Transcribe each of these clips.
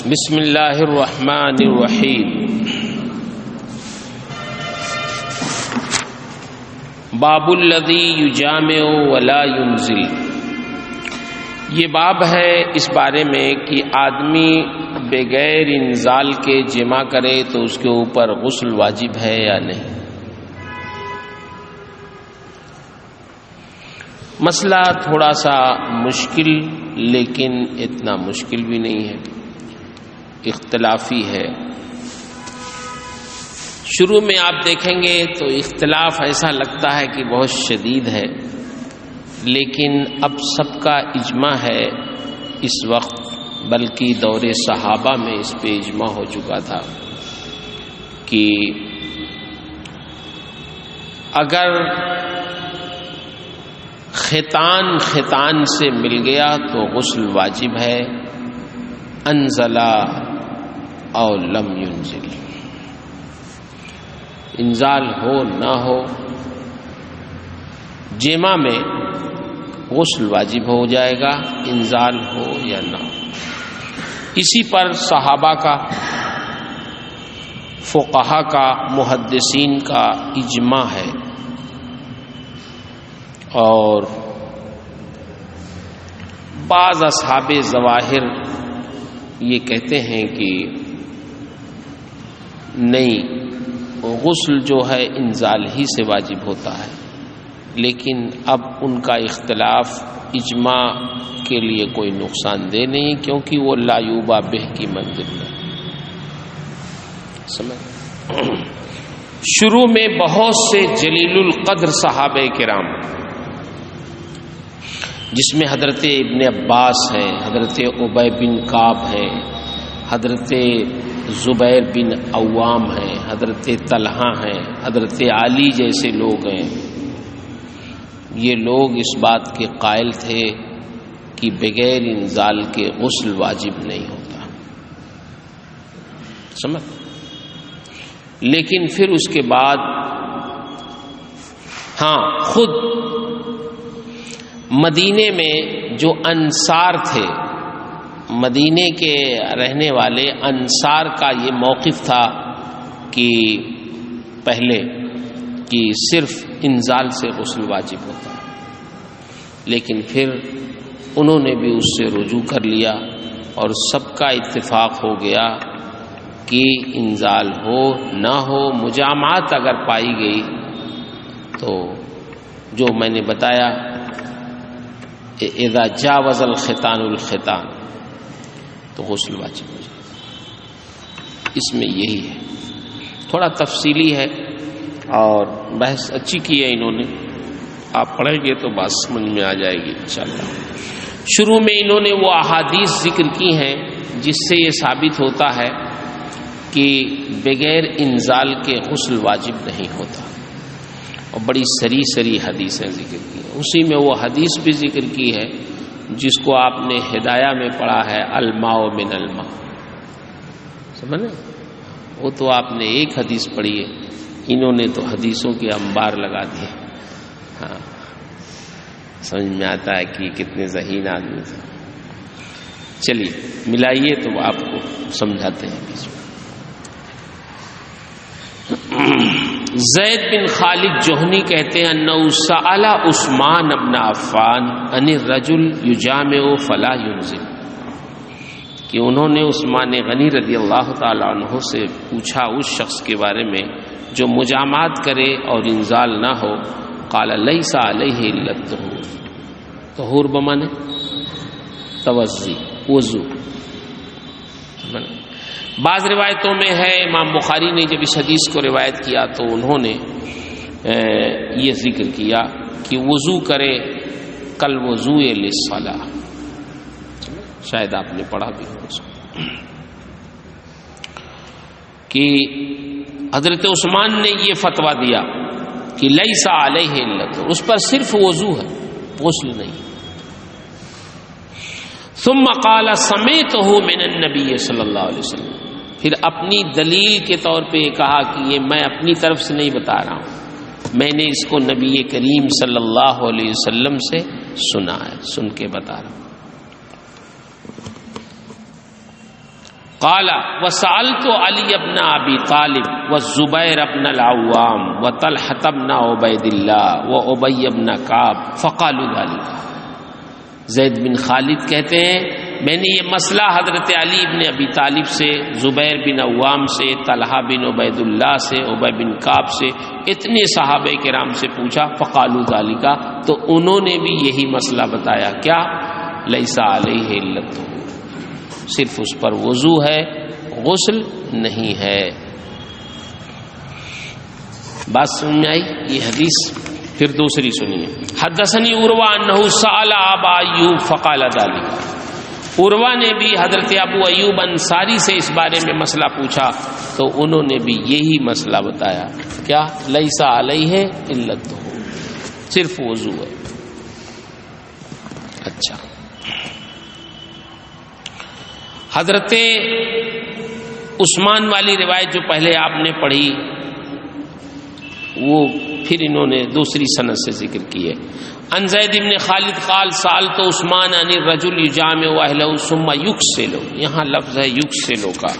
بسم اللہ الرحمن الرحیم۔ باب الذی یجامع ولا ینزل، یہ باب ہے اس بارے میں کہ آدمی بغیر انزال کے جمع کرے تو اس کے اوپر غسل واجب ہے یا نہیں۔ مسئلہ تھوڑا سا مشکل لیکن اتنا مشکل بھی نہیں ہے، اختلافی ہے۔ شروع میں آپ دیکھیں گے تو اختلاف ایسا لگتا ہے کہ بہت شدید ہے، لیکن اب سب کا اجماع ہے اس وقت، بلکہ دور صحابہ میں اس پہ اجماع ہو چکا تھا کہ اگر ختان سے مل گیا تو غسل واجب ہے، انزلا او لم ینزل، انزال ہو نہ ہو جمع میں غسل واجب ہو جائے گا، انزال ہو یا نہ ہو۔ اسی پر صحابہ کا، فقہا کا، محدثین کا اجماع ہے، اور بعض اصحاب ظواہر یہ کہتے ہیں کہ نہیں، غسل جو ہے انزال ہی سے واجب ہوتا ہے، لیکن اب ان کا اختلاف اجماع کے لیے کوئی نقصان دہ نہیں، کیونکہ وہ لا یوبا بہ کی منزل میں سمجھ۔ شروع میں بہت سے جلیل القدر صحابہ کرام، جس میں حضرت ابن عباس ہیں، حضرت ابی بن کعب ہیں، حضرت زبیر بن عوام ہیں، حضرت طلحہ ہیں، حضرت علی جیسے لوگ ہیں، یہ لوگ اس بات کے قائل تھے کہ بغیر انزال کے غسل واجب نہیں ہوتا، سمجھ۔ لیکن پھر اس کے بعد خود مدینے میں جو انصار تھے، مدینے کے رہنے والے انصار کا یہ موقف تھا کہ پہلے کہ صرف انزال سے غسل واجب ہوتا ہے، لیکن پھر انہوں نے بھی اس سے رجوع کر لیا اور سب کا اتفاق ہو گیا کہ انزال ہو نہ ہو، مجامعات اگر پائی گئی تو جو میں نے بتایا اذا جاوز الختان الختان تو غسل واجب ہو جائے۔ اس میں یہی ہے، تھوڑا تفصیلی ہے اور بحث اچھی کی ہے انہوں نے، آپ پڑھیں گے تو بات سمجھ میں آ جائے گی انشاءاللہ۔ شروع میں انہوں نے وہ احادیث ذکر کی ہیں جس سے یہ ثابت ہوتا ہے کہ بغیر انزال کے غسل واجب نہیں ہوتا، اور بڑی سری حدیثیں ذکر کی ہیں۔ اسی میں وہ حدیث بھی ذکر کی ہے جس کو آپ نے ہدایہ میں پڑھا ہے، الماء من الماء، سمجھے؟ وہ تو آپ نے ایک حدیث پڑھی ہے، انہوں نے تو حدیثوں کے انبار لگا دیے۔ سمجھ میں آتا ہے کہ کتنے ذہین آدمی تھے۔ چلیے ملائیے تو آپ کو سمجھاتے ہیں۔ زید بن خالد جوہنی کہتے ہیں انہ سأل عثمان بن عفان عن الرجل یجامع فلا ینزل، کہ انہوں نے عثمان غنی رضی اللہ تعالی عنہ سے پوچھا اس شخص کے بارے میں جو مجامعات کرے اور انزال نہ ہو، قال لیس علیہ الا الطہور، طہور بمانے توضی، وضو۔ بعض روایتوں میں ہے، امام بخاری نے جب اس حدیث کو روایت کیا تو انہوں نے یہ ذکر کیا کہ وضو کرے کل وضوء للصلاۃ، شاید آپ نے پڑھا بھی ہو اس کو، کہ حضرت عثمان نے یہ فتویٰ دیا کہ لیس علیہ الا الطہور، اس پر صرف وضو ہے، غسل نہیں۔ ثم قال سمعتہ من النبی صلی اللہ علیہ وسلم، پھر اپنی دلیل کے طور پہ کہا کہ یہ میں اپنی طرف سے نہیں بتا رہا ہوں، میں نے اس کو نبی کریم صلی اللہ علیہ وسلم سے سنا ہے، سن کے بتا رہا ہوں۔ قال وسألت علی بن ابی طالب والزبیر بن العوام وطلحة بن عبید اللہ وابی بن کعب فقالوا ذلك. زید بن خالد کہتے ہیں میں نے یہ مسئلہ حضرت علی بن ابی طالب سے، زبیر بن عوام سے، طلحہ بن عبید اللہ سے، ابی بن کعب سے، اتنے صحابہ کرام سے پوچھا. فقالوا ذلك، تو انہوں نے بھی یہی مسئلہ بتایا. کیا؟ لیس علیہ الا الطہور، صرف اس پر وضو ہے، غسل نہیں ہے. بات سمجھ میں آئی؟ یہ حدیث پھر دوسری سنیے. حدثنی عروہ انہ سأل ابا ایوب فقال ذلك. عروہ نے بھی حضرت ابو ایوب انصاری سے اس بارے میں مسئلہ پوچھا تو انہوں نے بھی یہی مسئلہ بتایا. کیا؟ لیس علیہ الا الطہور، صرف وضو ہے. اچھا، حضرت عثمان والی روایت جو پہلے آپ نے پڑھی وہ پھر انہوں نے دوسری سند سے ذکر کی ہے. عن زید بن خالد قال سألت عثمان عن الرجل یجامع اہلہ ثم یغسل. یہاں لفظ ہے یغسل کا،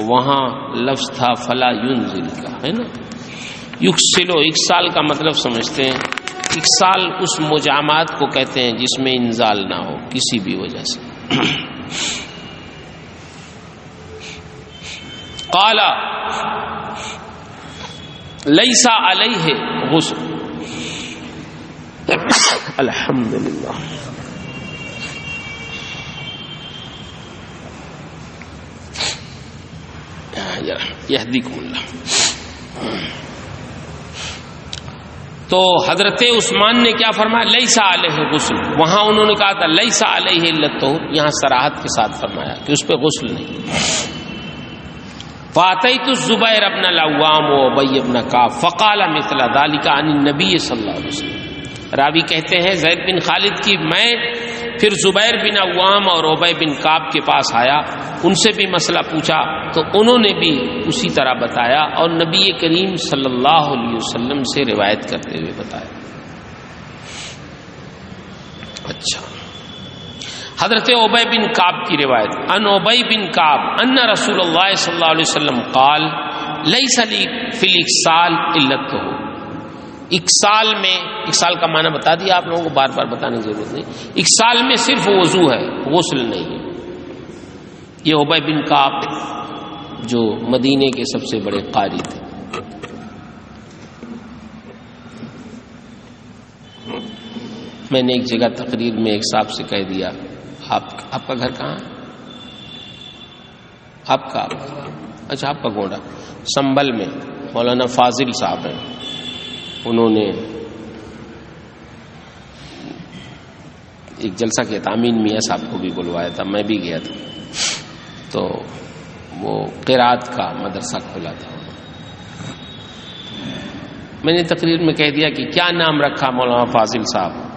وہاں لفظ تھا فلا ينزل کا، ہے نا. یغسل اکسال کا مطلب سمجھتے ہیں. اکسال اس مجامعات کو کہتے ہیں جس میں انزال نہ ہو کسی بھی وجہ سے. قال لیس علیہ غسل. الحمدللہ. یہدیکم اللہ. تو حضرت عثمان نے کیا فرمایا؟ لیس علیہ غسل. وہاں انہوں نے کہا تھا لیس علیہ الا الطہور، یہاں صراحت کے ساتھ فرمایا کہ اس پہ غسل نہیں. فاتیت الزبیر بن العوام وابی بن کعب فقال مثل ذلك عن النبی صلی اللہ علیہ وسلم. راوی کہتے ہیں زید بن خالد کی میں پھر زبیر بن عوام اور ابی بن کعب کے پاس آیا، ان سے بھی مسئلہ پوچھا تو انہوں نے بھی اسی طرح بتایا اور نبی کریم صلی اللہ علیہ وسلم سے روایت کرتے ہوئے بتایا. اچھا، حضرت ابی بن کعب کی روایت. ان ابی بن کعب ان رسول اللہ صلی اللہ علیہ وسلم قال لیس لی فی الاکسال الا الطہور. اکسال میں، اکسال کا معنی بتا دیا آپ لوگوں کو، بار بار بتانے کی ضرورت نہیں. اکسال میں صرف وضو ہے، غسل نہیں ہے. یہ ابی بن کعب جو مدینے کے سب سے بڑے قاری تھے. میں نے ایک جگہ تقریر میں ایک صاحب سے کہہ دیا آپ کا گھر کہاں ہے؟ آپ کا؟ اچھا، آپ کا گونڈا. سنبل میں مولانا فاضل صاحب ہیں، انہوں نے ایک جلسہ کیا تھا، امین میاں صاحب کو بھی بلوایا تھا، میں بھی گیا تھا. تو وہ قرات کا مدرسہ کھولا تھا. میں نے تقریر میں کہہ دیا کہ کیا نام رکھا مولانا فاضل صاحب؟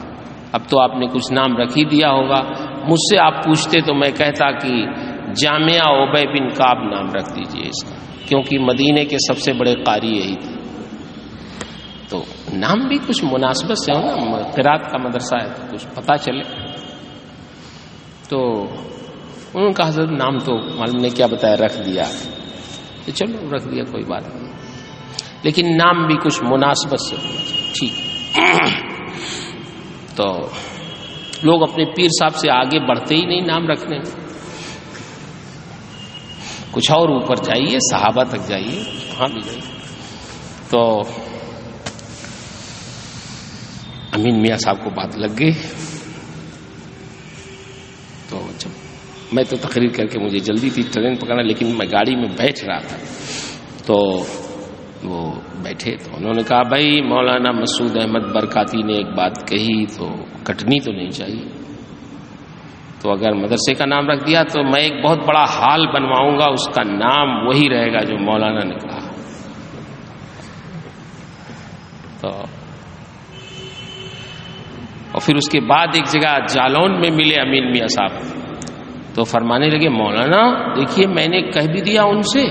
اب تو آپ نے کچھ نام رکھ ہی دیا ہوگا. مجھ سے آپ پوچھتے تو میں کہتا کہ جامعہ ابی بن کعب نام رکھ دیجئے اس کا، کیونکہ مدینے کے سب سے بڑے قاری یہی تھے. تو نام بھی کچھ مناسبت سے ہو نا، قرات کا مدرسہ ہے تو کچھ پتہ چلے. تو انہوں نے کہا حضرت نام تو معلوم نے کیا بتایا، رکھ دیا. تو چلو رکھ دیا، کوئی بات نہیں، لیکن نام بھی کچھ مناسبت سے ہونا چاہیے. ٹھیک. تو لوگ اپنے پیر صاحب سے آگے بڑھتے ہی نہیں نام رکھنے میں. کچھ اور اوپر جائیے، صحابہ تک جائیے، وہاں بھی جائیے. تو امین میاں صاحب کو بات لگ گئی. تو جب میں تو تقریر کر کے مجھے جلدی تھی ٹرین پکڑنا، لیکن میں گاڑی میں بیٹھ رہا تھا. تو وہ بیٹھے تو انہوں نے کہا بھائی مولانا مسعود احمد برکاتی نے ایک بات کہی تو کٹنی تو نہیں چاہیے. تو اگر مدرسے کا نام رکھ دیا تو میں ایک بہت بڑا ہال بنواؤں گا، اس کا نام وہی رہے گا جو مولانا نے کہا. تو اور پھر اس کے بعد ایک جگہ جالون میں ملے امین میاں صاحب، تو فرمانے لگے مولانا دیکھیے میں نے کہہ بھی دیا ان سے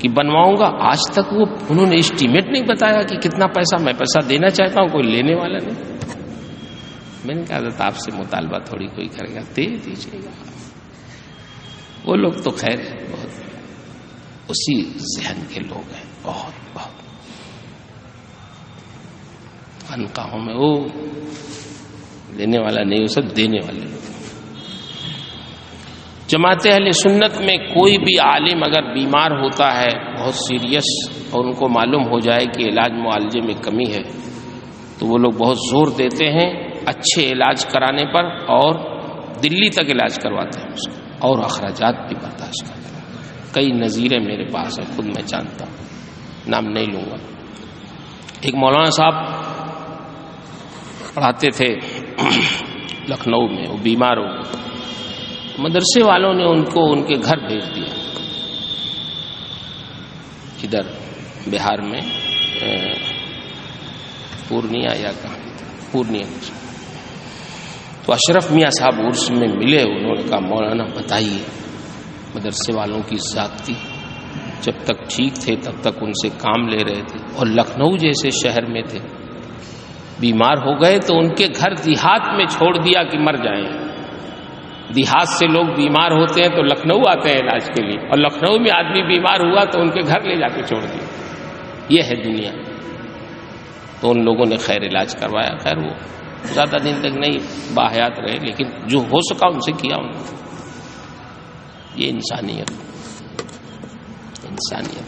کہ بنواؤں گا، آج تک وہ انہوں نے اسٹیمیٹ نہیں بتایا کہ کتنا پیسہ. میں پیسہ دینا چاہتا ہوں، کوئی لینے والا نہیں. میں نے کہا حضرت آپ سے مطالبہ تھوڑی کوئی کرے گا، دے دیجیے گا. وہ لوگ تو خیر بہت اسی ذہن کے لوگ ہیں، بہت بہت خانقاہوں میں وہ لینے والا نہیں، وہ سب دینے والے لوگ۔ جماعت اہل سنت میں کوئی بھی عالم اگر بیمار ہوتا ہے بہت سیریس اور ان کو معلوم ہو جائے کہ علاج معالجے میں کمی ہے تو وہ لوگ بہت زور دیتے ہیں اچھے علاج کرانے پر، اور دلی تک علاج کرواتے ہیں اس کو، اور اخراجات بھی برداشت کرتے ہیں۔ کئی نظیریں میرے پاس ہیں، خود میں جانتا ہوں، نام نہیں لوں گا۔ ایک مولانا صاحب پڑھاتے تھے لکھنؤ میں، وہ بیمار ہو گئے، مدرسے والوں نے ان کو ان کے گھر بھیج دیا، ادھر بہار میں پورنیا یا کہاں، پورنیا۔ تو اشرف میاں صاحب عرس میں ملے، انہوں نے کہا مولانا بتائیے، مدرسے والوں کی ذاتی جب تک ٹھیک تھے تب تک ان سے کام لے رہے تھے، اور لکھنؤ جیسے شہر میں تھے، بیمار ہو گئے تو ان کے گھر دیہات میں چھوڑ دیا کہ مر جائیں۔ دیہات سے لوگ بیمار ہوتے ہیں تو لکھنؤ آتے ہیں علاج کے لیے، اور لکھنؤ میں آدمی بیمار ہوا تو ان کے گھر لے جا کے چھوڑ دیا۔ یہ ہے دنیا۔ تو ان لوگوں نے خیر علاج کروایا، خیر وہ زیادہ دن تک نہیں باحیات رہے، لیکن جو ہو سکا ان سے کیا انہوں نے۔ یہ انسانیت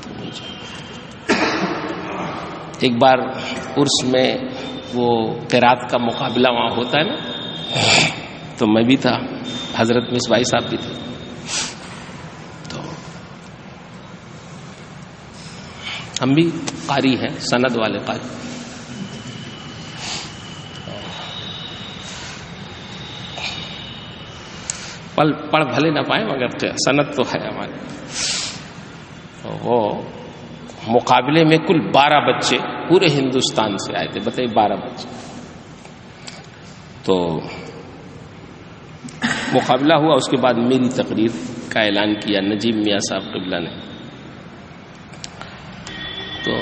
ہونی چاہیے۔ ایک بار عرس میں وہ قرات کا مقابلہ وہاں ہوتا ہے نا، تو میں بھی تھا، حضرت مصباحی صاحب بھی تھے، تو ہم بھی قاری ہیں، سند والے قاری۔ پڑھ بھلے نہ پائیں مگر سند تو ہے ہمارے۔ وہ مقابلے میں کل 12 بچے پورے ہندوستان سے آئے تھے، بتائیے 12 بچے۔ تو مقابلہ ہوا، اس کے بعد میری تقریر کا اعلان کیا نجیب میاں صاحب قبلہ نے۔ تو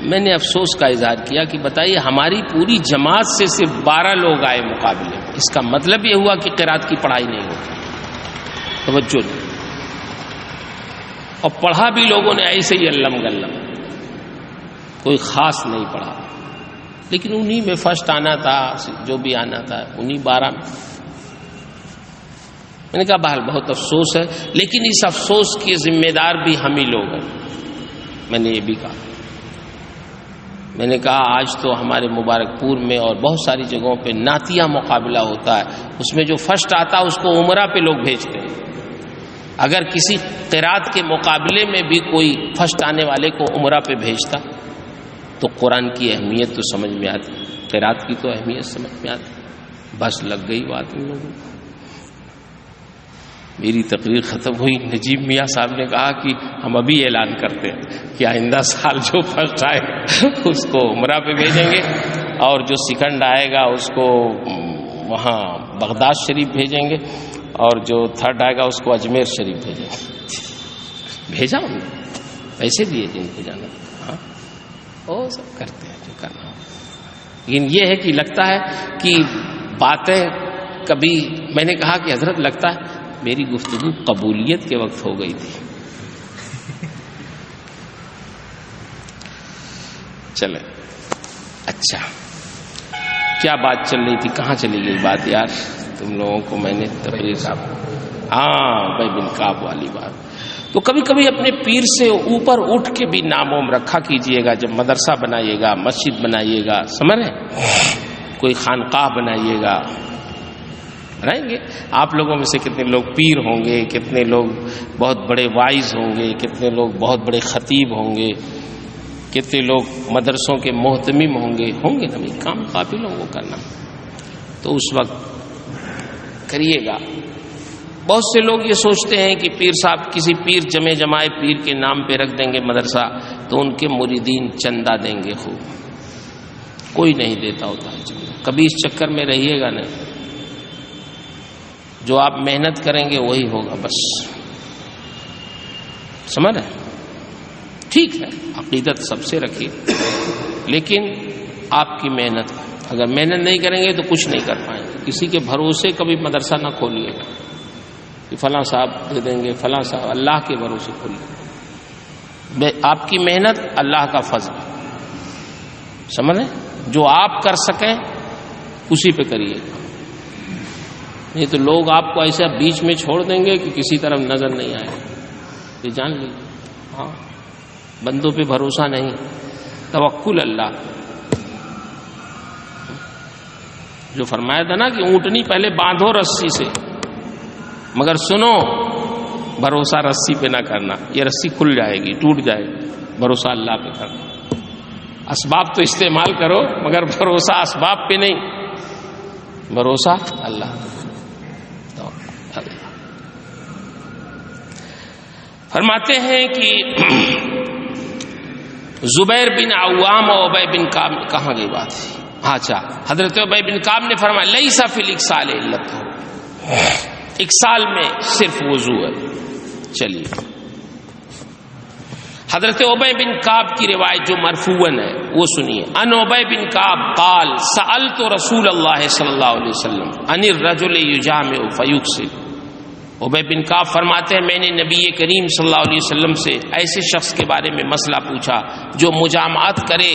میں نے افسوس کا اظہار کیا کہ بتائیے ہماری پوری جماعت سے صرف 12 لوگ آئے مقابلے میں، اس کا مطلب یہ ہوا کہ قرات کی پڑھائی نہیں ہوتی، توجہ نہیں، اور پڑھا بھی لوگوں نے ایسے ہی علم گلم، کوئی خاص نہیں پڑھا، لیکن انہی میں فرسٹ آنا تھا، جو بھی آنا تھا انہی 12 میں۔ میں نے کہا بہرحال بہت افسوس ہے، لیکن اس افسوس کے ذمہ دار بھی ہم ہی لوگ ہیں۔ میں نے یہ بھی کہا، میں نے کہا آج تو ہمارے مبارک پور میں اور بہت ساری جگہوں پہ نعتیہ مقابلہ ہوتا ہے، اس میں جو فرسٹ آتا ہے اس کو عمرہ پہ لوگ بھیجتے ہیں۔ اگر کسی قرات کے مقابلے میں بھی کوئی فرسٹ آنے والے کو عمرہ پہ بھیجتا تو قرآن کی اہمیت تو سمجھ میں آتی، قرات کی تو اہمیت سمجھ میں آتی۔ بس لگ گئی بات ان لوگوں کو۔ میری تقریر ختم ہوئی، نجیب میاں صاحب نے کہا کہ ہم ابھی اعلان کرتے ہیں کہ آئندہ سال جو فرسٹ آئے گا اس کو عمرہ پہ بھیجیں گے، اور جو سیکنڈ آئے گا اس کو وہاں بغداد شریف بھیجیں گے، اور جو تھرڈ آئے گا اس کو اجمیر شریف بھیجیں گے۔ بھیجا انہوں نے، پیسے دیے جن کو جانا، ہاں وہ سب کرتے ہیں جو کرنا ہو۔ لیکن یہ ہے کہ لگتا ہے کہ باتیں کبھی میں نے کہا کہ حضرت لگتا ہے میری گفتگو قبولیت کے وقت ہو گئی تھی۔ چلے اچھا، کیا بات چل رہی تھی، کہاں چلی گئی بات یار؟ تم لوگوں کو میں نے تقریر صاحب، ہاں بھائی بن کعب والی بات۔ تو کبھی کبھی اپنے پیر سے اوپر اٹھ کے بھی نام رکھا کیجئے گا، جب مدرسہ بنائیے گا، مسجد بنائیے گا، سمجھ رہے ہیں، کوئی خانقاہ بنائیے گا، بنائیں گے۔ آپ لوگوں میں سے کتنے لوگ پیر ہوں گے، کتنے لوگ بہت بڑے وائز ہوں گے، کتنے لوگ بہت بڑے خطیب ہوں گے، کتنے لوگ مدرسوں کے محتمم ہوں گے نا، بھائی کام قابل ہوں وہ کرنا، تو اس وقت کریے گا۔ بہت سے لوگ یہ سوچتے ہیں کہ پیر صاحب کسی پیر جمائے پیر کے نام پہ رکھ دیں گے مدرسہ تو ان کے مریدین چندہ دیں گے، خوب، کوئی نہیں دیتا ہوتا ہے چندہ۔ کبھی اس چکر میں رہیے گا نہیں، جو آپ محنت کریں گے وہی ہوگا، بس سمجھ رہے ہیں؟ ٹھیک ہے عقیدت سب سے رکھیے، لیکن آپ کی محنت، اگر محنت نہیں کریں گے تو کچھ نہیں کر پائیں گے۔ کسی کے بھروسے کبھی مدرسہ نہ کھولیے گا، کہ فلاں صاحب دے دیں گے، فلاں صاحب، اللہ کے بھروسے کھل لیں. آپ کی محنت اللہ کا فضل، سمجھ رہے؟ جو آپ کر سکیں اسی پہ کریے، نہیں تو لوگ آپ کو ایسا بیچ میں چھوڑ دیں گے کہ کسی طرف نظر نہیں آئے. یہ جان لیجیے. ہاں، بندوں پہ بھروسہ نہیں، توکل اللہ. جو فرمایا تھا نا کہ اونٹنی پہلے باندھو رسی سے، مگر سنو بھروسہ رسی پہ نہ کرنا، یہ رسی کھل جائے گی، ٹوٹ جائے گی. بھروسہ اللہ پہ کرنا. اسباب تو استعمال کرو مگر بھروسہ اسباب پہ نہیں، بھروسہ اللہ پہ. فرماتے ہیں کہ زبیر بن عوام اور ابی بن کعب، کہاں گئی بات؟ اچھا، حضرت ابی بن کعب نے فرمایا لیس فی الاکسال علت، اکسال میں صرف وضو ہے. چلیے حضرت ابی بن کعب کی روایت جو مرفوعاً ہے وہ سنیے. ان ابی بن کعب قال سألت رسول اللہ صلی اللہ علیہ وسلم عن الرجل یجامع فیکسل. ابی بن کعب فرماتے ہیں میں نے نبی کریم صلی اللہ علیہ وسلم سے ایسے شخص کے بارے میں مسئلہ پوچھا جو مجامعت کرے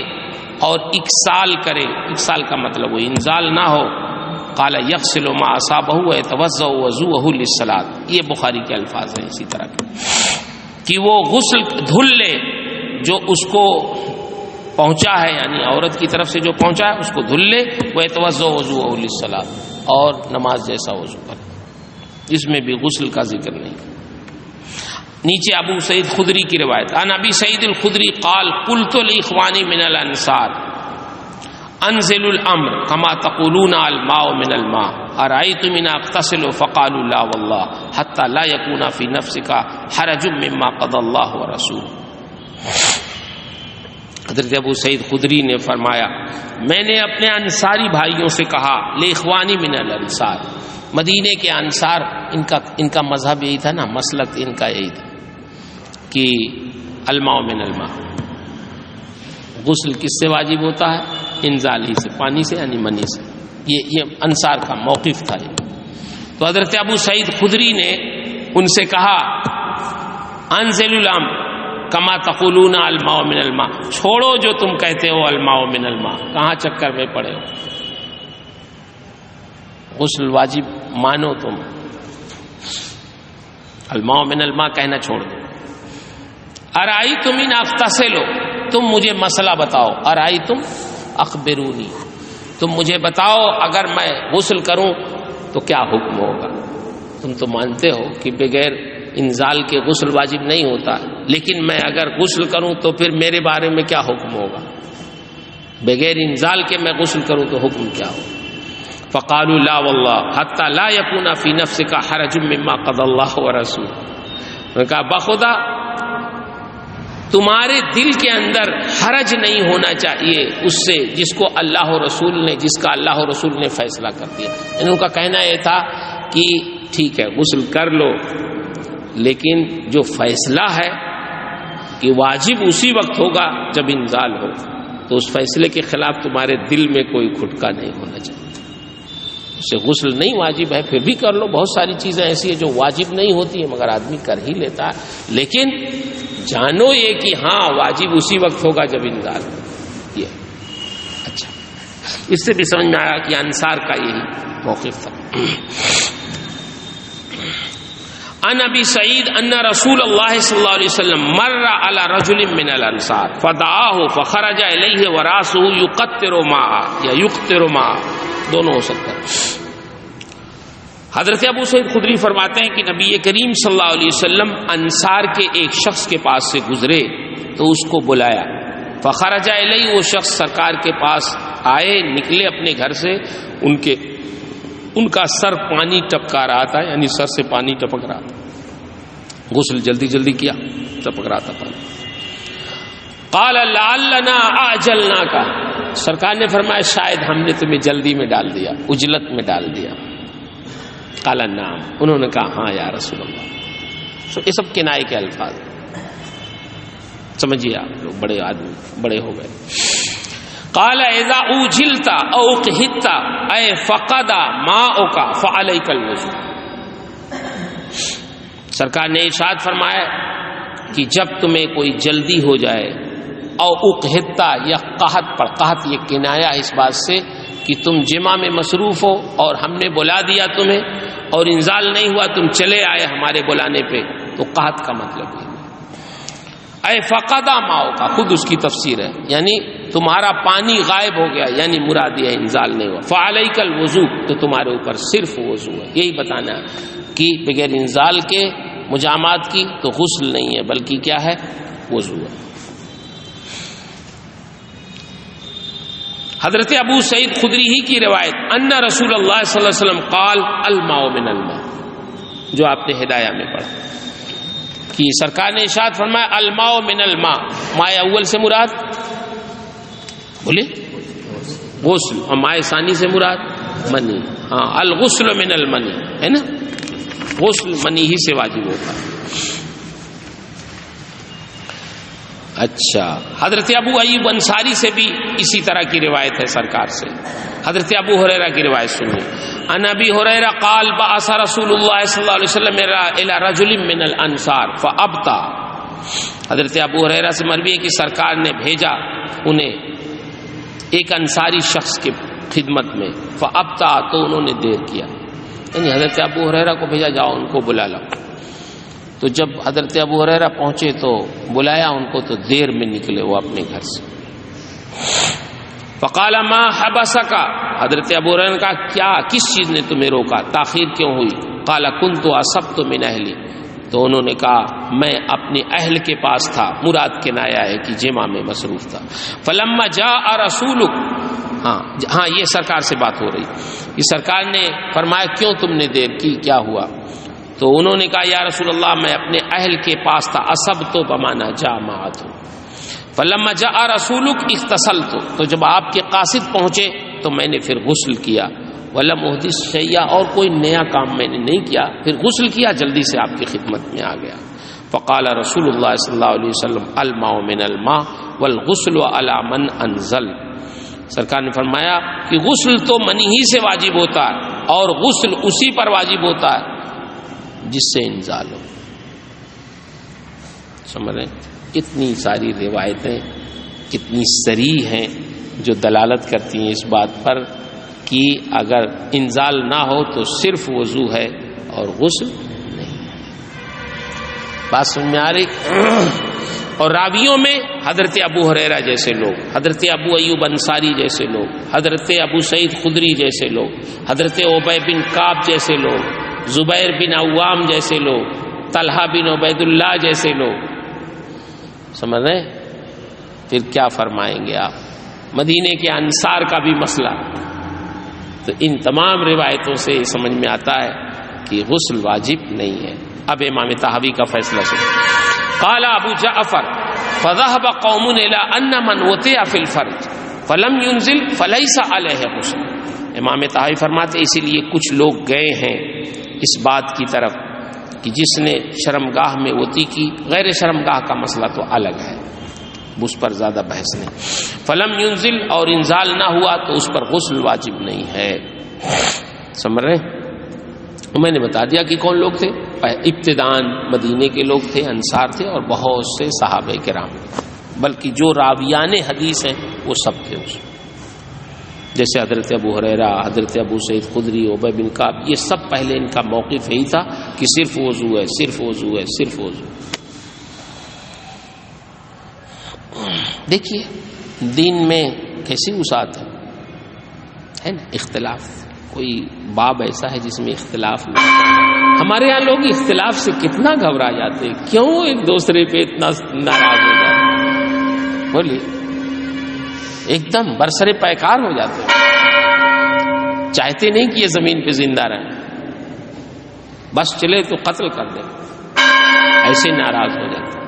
اور اکسال کرے. اکسال کا مطلب وہ انزال نہ ہو. قال یغسل ما اصابہ ویتوضأ وضوءہ للصلاۃ. یہ بخاری کے الفاظ ہیں اسی طرح کے کہ وہ غسل دھل لے جو اس کو پہنچا ہے، یعنی عورت کی طرف سے جو پہنچا ہے اس کو دھل لے. ویتوضأ وضوءہ للصلاۃ، اور نماز جیسا وضو کرے. اس میں بھی غسل کا ذکر نہیں. نیچے ابو سعید خدری کی روایت. عن ابی سعید الخدری قال قلت لاخوانی من الانصار انزل الامر كما تقولون الماء من الماء ارأيتم ان اغتسل فقالوا لا والله حتى لا يكون في نفسك حرج مما قضى الله ورسوله. حضرت ابو سعید خدری نے فرمایا میں نے اپنے انصاری بھائیوں سے کہا، لاخوانی من الانصار، مدینے کے انصار، ان کا مذہب یہی تھا نا، مسلک ان کا یہی تھا کہ الماء من الماء، غسل کس سے واجب ہوتا ہے؟ انزال ہی سے، پانی سے یعنی منی سے. یہ انصار کا موقف تھا. تو حضرت ابو سعید خدری نے ان سے کہا انزل الامر کما تقولون الماء من الماء، چھوڑو جو تم کہتے ہو الماء من الماء، کہاں چکر میں پڑے ہو. غسل واجب مانو تم، الماء من الماء کہنا چھوڑ دو. ارائیتم ان اغتسلوا، تم مجھے مسئلہ بتاؤ. ارائیتم اخبرونی، تم مجھے بتاؤ اگر میں غسل کروں تو کیا حکم ہوگا. تم تو مانتے ہو کہ بغیر انزال کے غسل واجب نہیں ہوتا، لیکن میں اگر غسل کروں تو پھر میرے بارے میں کیا حکم ہوگا؟ بغیر انزال کے میں غسل کروں تو حکم کیا ہوگا؟ فقالوا لا والله حتى لا يكون في نفسك حرج مما قضى الله ورسوله. انہوں نے کہا بخدا تمہارے دل کے اندر حرج نہیں ہونا چاہیے اس سے جس کو اللہ و رسول نے، جس کا اللہ و رسول نے فیصلہ کر دیا. ان کا کہنا یہ تھا کہ ٹھیک ہے غسل کر لو، لیکن جو فیصلہ ہے کہ واجب اسی وقت ہوگا جب انزال ہو، تو اس فیصلے کے خلاف تمہارے دل میں کوئی کھٹکا نہیں ہونا چاہیے. اس سے غسل نہیں واجب ہے پھر بھی کر لو. بہت ساری چیزیں ایسی ہیں جو واجب نہیں ہوتی ہیں مگر آدمی کر ہی لیتا ہے، لیکن جانو یہ کہ ہاں واجب اسی وقت ہوگا جب انزال ہو. یہ اچھا، اس سے بھی سمجھ میں آیا کہ انصار کا یہی موقف تھا. ان ابی سعید ان رسول اللہ صلی اللہ علیہ وسلم مر علی رجل من الانصار فدعاه فخرج الیہ وراسه یقطر ماء یا یقطر ماء، دونوں ہو سکتا ہے. حضرت ابو سعید خدری فرماتے ہیں کہ نبی کریم صلی اللہ علیہ وسلم انصار کے ایک شخص کے پاس سے گزرے تو اس کو بلایا. فخرج الیہ، وہ شخص سرکار کے پاس آئے، نکلے اپنے گھر سے، ان کا سر پانی ٹپکا رہا تھا، یعنی سر سے پانی ٹپک رہا تھا. غسل جلدی جلدی کیا، ٹپک رہا تھا پانی. قال لعلنا اعجلنا کا، سرکار نے فرمایا شاید ہم نے تمہیں جلدی میں ڈال دیا، عجلت میں ڈال دیا. قال نعم، انہوں نے کہا ہاں یا رسول اللہ. یہ سب کنائے کے الفاظ، سمجھیے آپ لوگ بڑے آدمی بڑے ہو گئے. قال اذا اوجلت او قحطت اي فقد ماؤك فعليك الوضوء. سرکار نے ارشاد فرمایا کہ جب تمہیں کوئی جلدی ہو جائے او اقحتا یا قحط پر، قحط یہ کنایا اس بات سے کہ تم جمع میں مصروف ہو اور ہم نے بلا دیا تمہیں اور انزال نہیں ہوا، تم چلے آئے ہمارے بلانے پہ، تو قحط کا مطلب ہے اے فقدا ماؤ کا، خود اس کی تفسیر ہے، یعنی تمہارا پانی غائب ہو گیا، یعنی مراد یہ انزال نہیں ہوا۔ فعلیک الوضو، تو تمہارے اوپر صرف وضو ہے، یہی بتانا کہ بغیر انزال کے مجامات کی تو غسل نہیں ہے بلکہ کیا ہے، وضو ہے۔ حضرت ابو سعید خدری ہی کی روایت، ان رسول اللہ صلی اللہ علیہ وسلم قال الماء من الماء، جو آپ نے ہدایہ میں پڑھا کہ سرکار نے ارشاد فرمایا الماء من الماء، ماء اول سے مراد بولے غسل، اور ماء ثانی سے مراد منی، ہاں الغسل من المنی ہے نا، غسل منی ہی سے واجب ہوتا ہے۔ اچھا، حضرت ابو ایوب انصاری سے بھی اسی طرح کی روایت ہے سرکار سے۔ حضرت ابو ہریرہ کی روایت سنیے، ان ابی ہریرہ قال بعث رسول اللہ صلی اللہ علیہ وسلم الى رجل من الانصار فابطا، حضرت ابو ہریرہ سے مروی ہے کہ سرکار نے بھیجا انہیں ایک انصاری شخص کے خدمت میں، فابطا، تو انہوں نے دیر کیا، یعنی حضرت ابو ہریرہ کو بھیجا جاؤ ان کو بلا لاؤ، تو جب حضرت ابو ہریرہ پہنچے تو بلایا ان کو تو دیر میں نکلے وہ اپنے گھر سے۔ فقال ما حبسک، حضرت ابو ہریرہ نے کہا کیا، کس چیز نے تمہیں روکا، تاخیر کیوں ہوئی؟ قال کنت اصبت من اہلی، تو انہوں نے کہا میں اپنے اہل کے پاس تھا، مراد کنایا ہے کہ جمع میں مصروف تھا۔ فلما جاء رسولک، ہاں یہ سرکار سے بات ہو رہی، یہ سرکار نے فرمایا کیوں تم نے دیر کی، کیا ہوا؟ تو انہوں نے کہا یا رسول اللہ میں اپنے اہل کے پاس تھا، اصبت بمانا جامعت، فلما جاء رسولک اغتسلت، تو جب آپ کے قاصد پہنچے تو میں نے پھر غسل کیا، ولم احدث شیئا، اور کوئی نیا کام میں نے نہیں کیا، پھر غسل کیا، جلدی سے آپ کی خدمت میں آ گیا۔ فقال رسول اللہ صلی اللہ علیہ وسلم الماء من الماء والغسل علی من انزل، سرکار نے فرمایا کہ غسل تو منی ہی سے واجب ہوتا ہے اور غسل اسی پر واجب ہوتا ہے جس سے انزال ہو۔ سمجھ رہے ہیں؟ کتنی ساری روایتیں کتنی صریح ہیں جو دلالت کرتی ہیں اس بات پر کہ اگر انزال نہ ہو تو صرف وضو ہے اور غسل نہیں ہے۔ بات سمجھ میں آ رہی؟ اور راویوں میں حضرت ابو ہریرہ جیسے لوگ، حضرت ابو ایوب انصاری جیسے لوگ، حضرت ابو سعید خدری جیسے لوگ، حضرت ابی بن کعب جیسے لوگ، زبیر بن عوام جیسے لوگ، طلحہ بن عبید اللہ جیسے لوگ، سمجھ رہے ہیں؟ پھر کیا فرمائیں گے آپ؟ مدینے کے انصار کا بھی مسئلہ، تو ان تمام روایتوں سے یہ سمجھ میں آتا ہے کہ غسل واجب نہیں ہے۔ اب امام طحاوی کا فیصلہ سنیں۔ قال ابو جعفر فذهب قوم الى ان من وطئ في الفرج فلم ينزل فليس عليه غسل، امام طحاوی فرماتے اسی لیے کچھ لوگ گئے ہیں اس بات کی طرف کہ جس نے شرمگاہ میں وطی کی، غیر شرمگاہ کا مسئلہ تو الگ ہے، اس پر زیادہ بحث نہیں، فلم ينزل، اور انزال نہ ہوا تو اس پر غسل واجب نہیں ہے۔ سمجھ رہے ہیں؟ میں نے بتا دیا کہ کون لوگ تھے، ابتدان مدینے کے لوگ تھے، انصار تھے، اور بہت سے صحابہ کرام، بلکہ جو راویان حدیث ہیں وہ سب تھے اس میں، جیسے حضرت ابو ہریرہ، حضرت ابو سعید خدری، ابی بن کعب، یہ سب پہلے ان کا موقف یہی تھا کہ صرف وضو ہے، صرف وضو ہے، صرف وضو۔ دیکھیے دین میں کیسی وسعت ہے نا، اختلاف، کوئی باب ایسا ہے جس میں اختلاف نہیں۔ ہمارے ہاں لوگ اختلاف سے کتنا گھبرا جاتے ہیں، کیوں ایک دوسرے پہ اتنا ناراض ہو جاتے، بولیے، ایک دم برسر پیکار ہو جاتے ہیں، چاہتے نہیں کہ یہ زمین پہ زندہ رہیں، بس چلے تو قتل کر دیں، ایسے ناراض ہو جاتے ہیں۔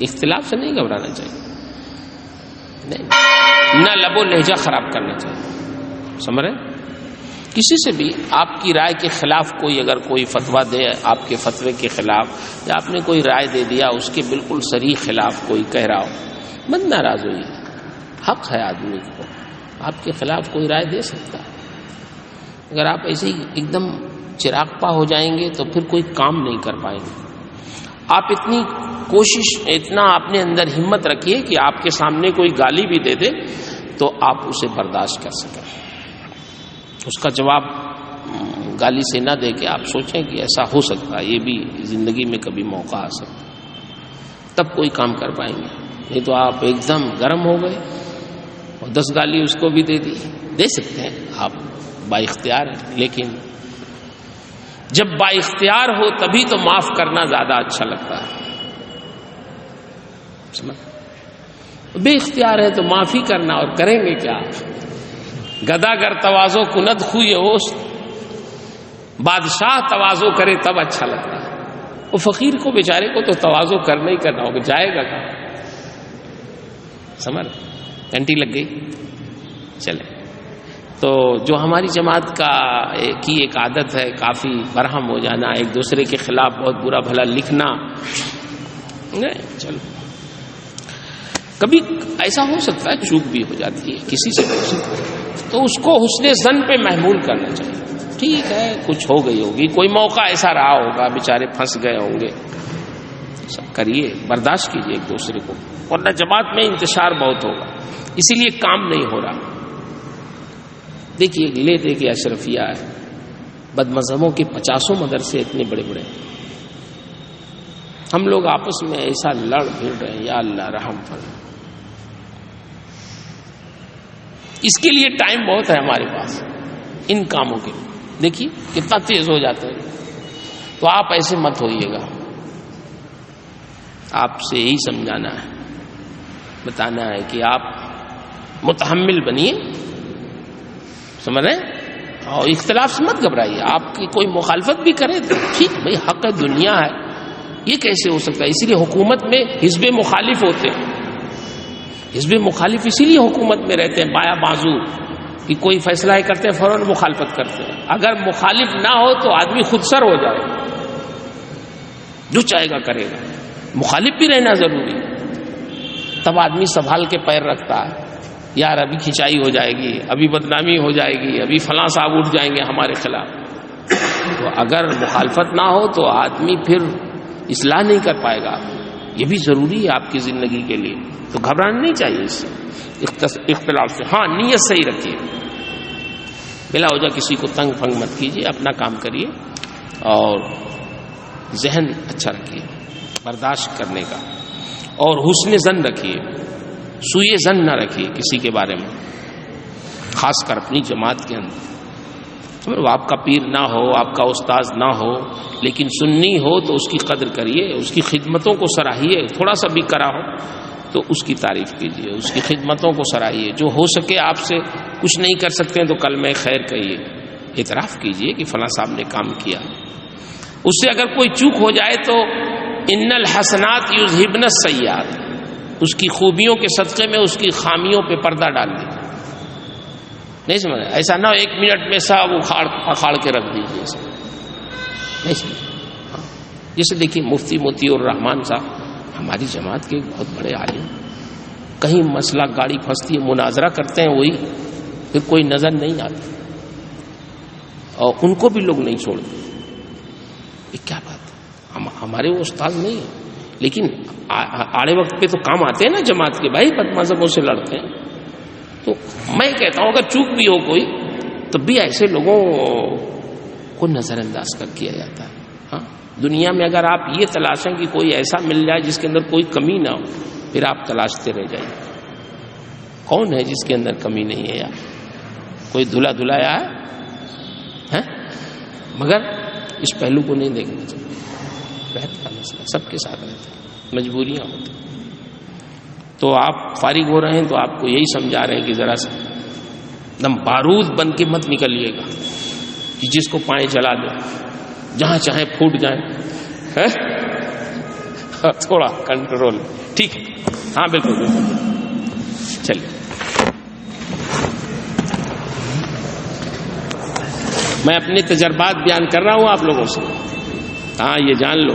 اختلاف سے نہیں گھبرانا چاہیے، نہیں، نہ لب و لہجہ خراب کرنا چاہیے، سمجھ رہے؟ کسی سے بھی آپ کی رائے کے خلاف کوئی اگر کوئی فتویٰ دے، آپ کے فتوے کے خلاف، یا آپ نے کوئی رائے دے دیا اس کے بالکل صریح خلاف کوئی کہہ رہا ہو، مت ناراض ہوئی، حق ہے آدمی کو، آپ کے خلاف کوئی رائے دے سکتا ہے۔ اگر آپ ایسے ہی ایک دم چراغپا ہو جائیں گے تو پھر کوئی کام نہیں کر پائیں گے. آپ اتنی کوشش، اتنا اپنے اندر ہمت رکھیے کہ آپ کے سامنے کوئی گالی بھی دے دے تو آپ اسے برداشت کر سکیں. اس کا جواب گالی سے نہ دے کے آپ سوچیں کہ ایسا ہو سکتا ہے، یہ بھی زندگی میں کبھی موقع آ سکتا، تب کوئی کام کر پائیں گے. نہیں تو آپ ایک دم گرم ہو گئے اور 10 گالی اس کو بھی دے سکتے ہیں، آپ با اختیار ہیں. لیکن جب با اختیار ہو تبھی تو معاف کرنا زیادہ اچھا لگتا ہے. سمجھ؟ بے اختیار ہے تو معافی کرنا، اور کریں گے کیا؟ گدا گر تواضع کند خوی ہوست، بادشاہ تواضع کرے تب اچھا لگتا ہے. وہ فقیر کو بیچارے کو تو تواضع کرنا ہی کرنا ہوگا، جائے گا کہاں؟ سمجھ؟ گھنٹی لگ گئی. چلے، تو جو ہماری جماعت کی ایک عادت ہے کافی برہم ہو جانا، ایک دوسرے کے خلاف بہت برا بھلا لکھنا. چلو کبھی ایسا ہو سکتا ہے، چوک بھی ہو جاتی ہے کسی سے بھی ہو سکتا ہے، تو اس کو حسن ظن پہ محمول کرنا چاہیے. ٹھیک ہے، کچھ ہو گئی ہوگی، کوئی موقع ایسا رہا ہوگا، بیچارے پھنس گئے ہوں گے، سب کریے، برداشت کیجیے ایک دوسرے کو، ورنہ جماعت میں انتشار بہت ہوگا. اسی لیے کام نہیں ہو رہا. دیکھیے لے دے کے اشرفیہ ہے، بد مذہبوں کے 50 مدرسے اتنے بڑے بڑے، ہم لوگ آپس میں ایسا لڑ بھیڑ رہے ہیں. یا اللہ رحم فرما. اس کے لیے ٹائم بہت ہے ہمارے پاس ان کاموں کے. دیکھیے کتنا تیز ہو جاتا ہے. تو آپ ایسے مت ہوئیے گا. آپ سے یہی سمجھانا ہے، بتانا ہے کہ آپ متحمل بنیے، سمجھ رہے ہیں، اور اختلاف سے مت گھبرائیے. آپ کی کوئی مخالفت بھی کرے تو ٹھیک، بھائی حق ہے، دنیا ہے، یہ کیسے ہو سکتا ہے؟ اسی لیے حکومت میں حزب مخالف ہوتے ہیں. حزب مخالف اسی لیے حکومت میں رہتے ہیں، بایاں بازو، کہ کوئی فیصلہ ہی کرتے ہیں فوراً مخالفت کرتے ہیں. اگر مخالف نہ ہو تو آدمی خود سر ہو جائے، جو چاہے گا کرے گا. مخالف بھی رہنا ضروری ہے، تب آدمی سنبھال کے پیر رکھتا ہے. یار ابھی کھنچائی ہو جائے گی، ابھی بدنامی ہو جائے گی، ابھی فلاں صاحب اٹھ جائیں گے ہمارے خلاف. تو اگر مخالفت نہ ہو تو آدمی پھر اصلاح نہیں کر پائے گا. یہ بھی ضروری ہے آپ کی زندگی کے لیے. تو گھبرانا نہیں چاہیے اس سے، اختلاف سے. ہاں نیت صحیح رکھیے، بلا وجہ کسی کو تنگ پھنگ مت کیجیے، اپنا کام کریے اور ذہن اچھا رکھیے برداشت کرنے کا، اور حسن ظن رکھیے، سوئے ظن نہ رکھیے کسی کے بارے میں، خاص کر اپنی جماعت کے اندر. وہ آپ کا پیر نہ ہو، آپ کا استاذ نہ ہو، لیکن سنی ہو تو اس کی قدر کریے، اس کی خدمتوں کو سراہیے. تھوڑا سا بھی کرا ہو تو اس کی تعریف کیجیے، اس کی خدمتوں کو سراہیے. جو ہو سکے آپ سے کچھ نہیں کر سکتے ہیں تو کلمہ خیر کہیے، اعتراف کیجیے کہ فلاں صاحب نے کام کیا. اس سے اگر کوئی چوک ہو جائے تو ان الحسنات یذہبن السیئات، اس کی خوبیوں کے صدقے میں اس کی خامیوں پہ پردہ ڈال دیجیے. نہیں سمجھ؟ ایسا نہ 1 منٹ میں سب اکھاڑ کے رکھ دیجیے. نہیں سمجھ؟ جیسے دیکھیے مفتی موتی الرحمان صاحب ہماری جماعت کے بہت بڑے عالم، کہیں مسئلہ گاڑی پھنستی ہے مناظرہ کرتے ہیں، وہی پھر کوئی نظر نہیں آتا اور ان کو بھی لوگ نہیں چھوڑتے. یہ کیا بات ہے؟ ہمارے وہ استاد نہیں ہیں، لیکن آڑے وقت پہ تو کام آتے ہیں نا جماعت کے. بھائی بد مذہبوں سے لڑتے ہیں. تو میں کہتا ہوں اگر چوک بھی ہو کوئی تو بھی ایسے لوگوں کو نظر انداز کر کیا جاتا ہے. ہاں دنیا میں اگر آپ یہ تلاشیں کہ کوئی ایسا مل جائے جس کے اندر کوئی کمی نہ ہو، پھر آپ تلاشتے رہ جائیں. کون ہے جس کے اندر کمی نہیں ہے؟ یار کوئی دھلا دھلایا ہے؟ مگر اس پہلو کو نہیں دیکھنا چاہیے. رہتا ہے مسئلہ، سب کے ساتھ رہتا ہے، مجبوریاں ہوتی. تو آپ فارغ ہو رہے ہیں تو آپ کو یہی سمجھا رہے ہیں کہ ذرا سا دم بارود بن کے مت نکلیے گا کہ جس کو پائیں جلا دو، جہاں چاہیں پھوٹ جائیں. تھوڑا کنٹرول. ٹھیک ہے؟ ہاں بالکل بالکل. چلیے میں اپنے تجربات بیان کر رہا ہوں آپ لوگوں سے. ہاں یہ جان لو